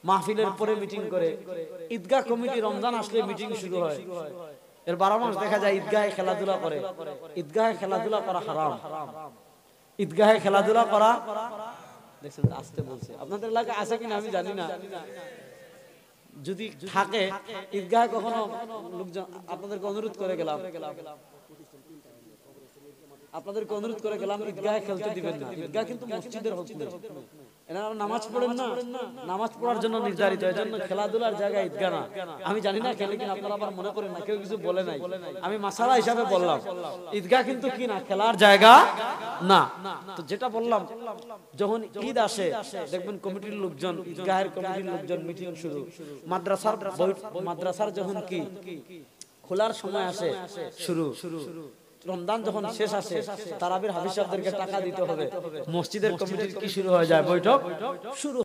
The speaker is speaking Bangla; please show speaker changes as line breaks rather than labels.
মাহফিলের পরে মিটিং করে। ঈদগাহ কমিটি রমজান আসলে মিটিং শুরু হয়। এর 12 মাস দেখা যায় ঈদগাহে খেলাধুলা করে। ঈদগাহে খেলাধুলা করা হারাম। ঈদগাহে খেলাধুলা করা, দেখছেন আসতে বলছে, আপনাদের এলাকায় আছে কিনা আমি জানি না। যদি থাকে ঈদগাহে কখনো লোকজন, আপনাদেরকে অনুরোধ করে গেলাম ঈদগাহে খেলতে দিবেন না। ঈদগাহ কিন্তু মসজিদের হুকুম। এনারা নামাজ পড়েন না, নামাজ পড়ার জন্য নির্ধারিত, এর জন্য খেলাধুলার জায়গা ঈদগাহ না। আমি জানি না খেলে কিনা, আপনারা আবার মনে করেন না, কেউ কিছু বলে নাই, আমি মাসালা হিসাবে বললাম। ঈদগাহ কিন্তু কি না, খেলার জায়গা না। তো যেটা বললাম, যখন ঈদ আসে দেখবেন কমিটির লোকজন, ঈদগাহের কমিটির লোকজন মিটিং শুরু। মাদ্রাসার যখন কি খোলার সময় আসে শুরু, রমজান যখন শেষ আসে, তারাবির হাফিজ সাহেবদেরকে টাকা দিতে হবে, মসজিদের কমিটির কি শুরু হয়ে যায়, বৈঠক শুরু।